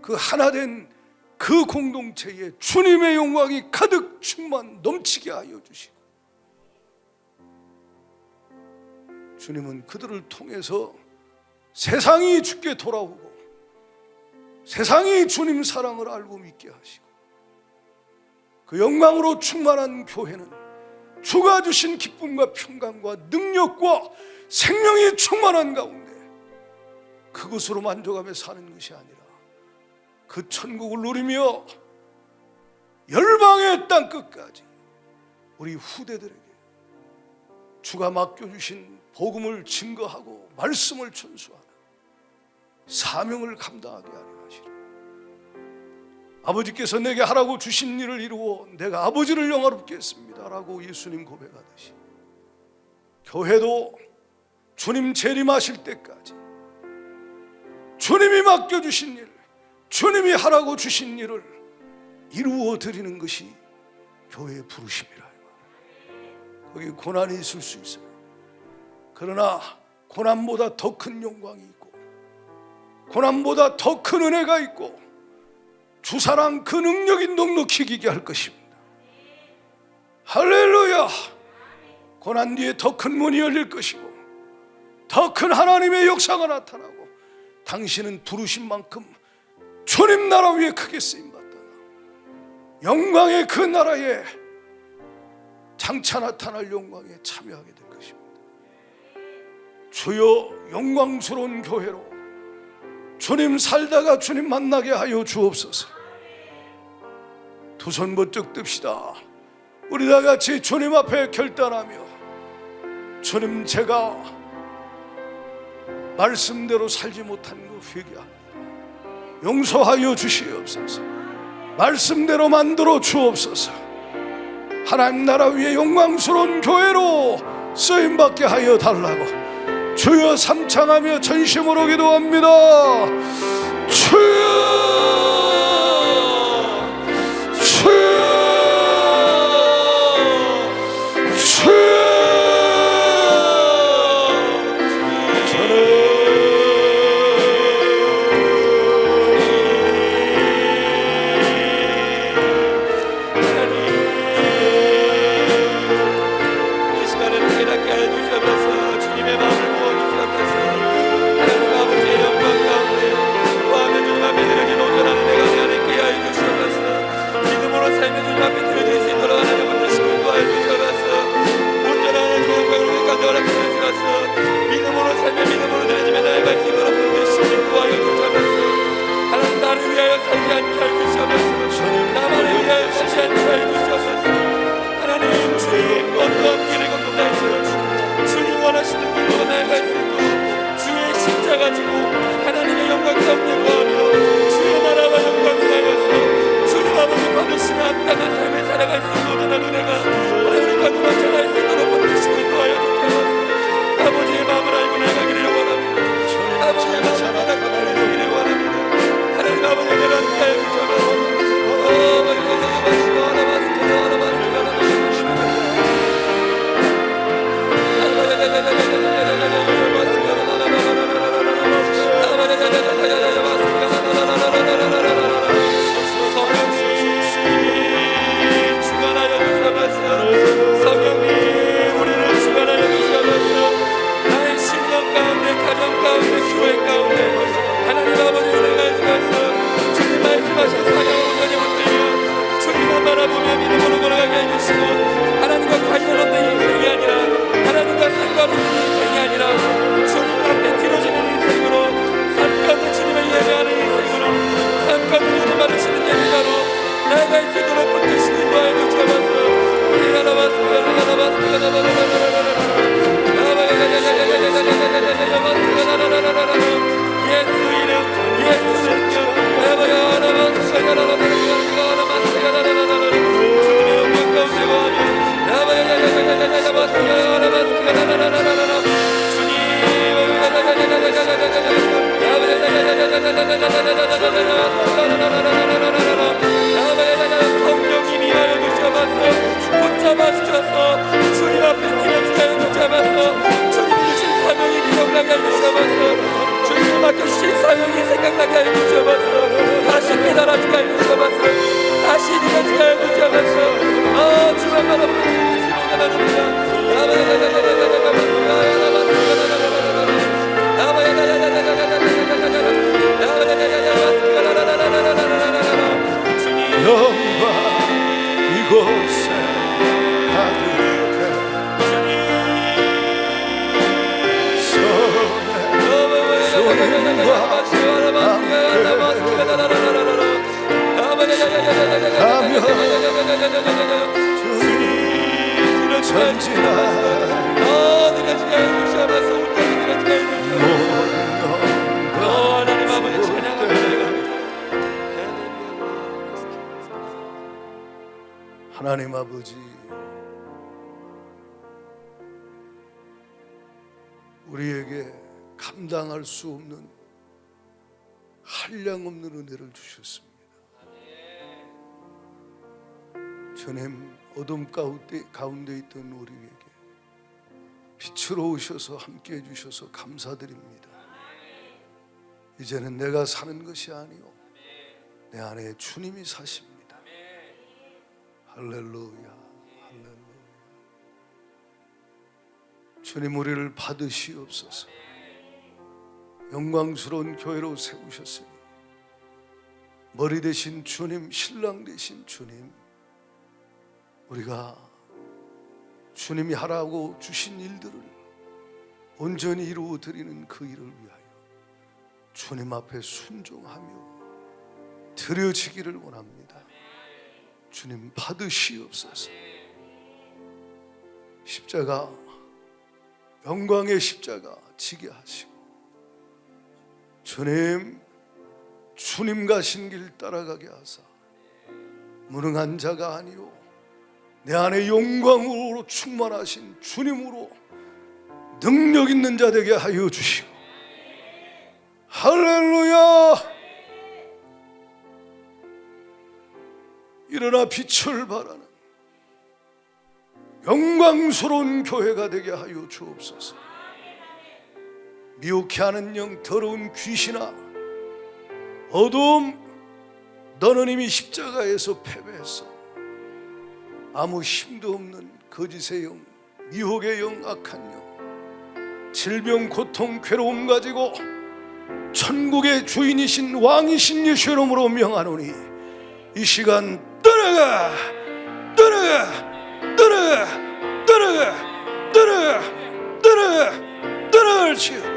[SPEAKER 1] 그 하나된 그 공동체에 주님의 영광이 가득 충만 넘치게 하여 주시고 주님은 그들을 통해서 세상이 주께 돌아오고 세상이 주님 사랑을 알고 믿게 하시고 그 영광으로 충만한 교회는 주가 주신 기쁨과 평강과 능력과 생명이 충만한 가운데 그것으로 만족하며 사는 것이 아니라 그 천국을 누리며 열방의 땅 끝까지 우리 후대들에게 주가 맡겨주신 복음을 증거하고 말씀을 전수하는 사명을 감당하게 하려 하시라. 아버지께서 내게 하라고 주신 일을 이루어 내가 아버지를 영화롭게 했습니다 라고 예수님 고백하듯이 교회도 주님 재림하실 때까지 주님이 맡겨주신 일, 주님이 하라고 주신 일을 이루어 드리는 것이 교회의 부르심이라. 거기 고난이 있을 수 있어요. 그러나 고난보다 더 큰 영광이 있고 고난보다 더 큰 은혜가 있고 주사랑 그 능력이 넉넉히 기게 할 것입니다. 할렐루야. 고난 뒤에 더 큰 문이 열릴 것이고 더 큰 하나님의 역사가 나타나고 당신은 부르신 만큼 주님 나라 위에 크게 쓰임받다가 영광의 그 나라에 장차 나타날 영광에 참여하게 될 것입니다. 주여 영광스러운 교회로 주님 살다가 주님 만나게 하여 주옵소서. 두 손 번쩍 듭시다. 우리 다 같이 주님 앞에 결단하며 주님 제가 말씀대로 살지 못한 거 회개합니다. 용서하여 주시옵소서. 말씀대로 만들어 주옵소서. 하나님 나라 위에 영광스러운 교회로 쓰임받게 하여 달라고 주여 삼창하며 전심으로 기도합니다. 주여
[SPEAKER 2] 주님의 마음을 부어주시옵소서. 하나님 아버지의 영광 가운데 구하며 좀 앞에 드려 성령님이 하여 주셔서 붙잡아 주셔서 주님 앞에 드려지게 하여 주셔서 주님 주신 사명이 기억나게 하여 주셔서 주님 맡겨주신 사명이 생각나게 하여 주셔서 다시 깨달아지게 하여 주셔서 다시 이루어지게 하여 주셔서 주님 앞에
[SPEAKER 1] 영광 이곳에 가득해 손과 함께 가며 전진하여
[SPEAKER 2] 하나님 아버지 찬양합니다.
[SPEAKER 1] 하나님 아버지, 우리에게 감당할 수 없는 한량 없는 은혜를 주셨습니다. 주님, 어둠 가운데 있던 우리에게 빛으로 오셔서 함께 해주셔서 감사드립니다. 이제는 내가 사는 것이 아니요 내 안에 주님이 사십니다. 할렐루야, 할렐루야. 주님, 우리를 받으시옵소서. 영광스러운 교회로 세우셨으니 머리 되신 주님, 신랑 되신 주님, 우리가 주님이 하라고 주신 일들을 온전히 이루어 드리는 그 일을 위하여 주님 앞에 순종하며 드려지기를 원합니다. 주님, 받으시옵소서. 십자가, 영광의 십자가 지게 하시고 주님 가신 길 따라가게 하사 무능한 자가 아니요 내 안에 영광으로 충만하신 주님으로 능력 있는 자 되게 하여 주시고, 할렐루야. 일어나 빛을 발하는 영광스러운 교회가 되게 하여 주옵소서. 미혹해 하는 영, 더러운 귀신아, 어두움, 너는 이미 십자가에서 패배했어. 아무 힘도 없는 거짓의 영, 미혹의 영, 악한 영, 질병, 고통, 괴로움 가지고 천국의 주인이신 왕이신 예수의 이름으로 명하노니 이 시간 떠나가, 떠나가, 떠나가, 떠나가, 떠나가, 떠나가, 떠나갈지어다.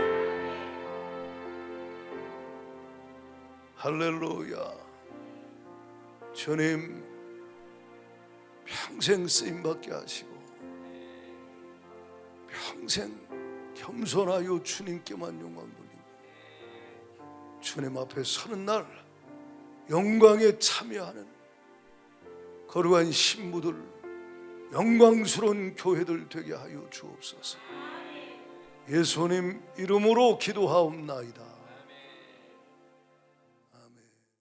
[SPEAKER 1] 할렐루야. 주님, 평생 쓰임받게 하시고 평생 겸손하여 주님께만 영광 돌리며 주님 앞에 서는 날 영광에 참여하는 거룩한 신부들, 영광스러운 교회들 되게 하여 주옵소서. 예수님 이름으로 기도하옵나이다.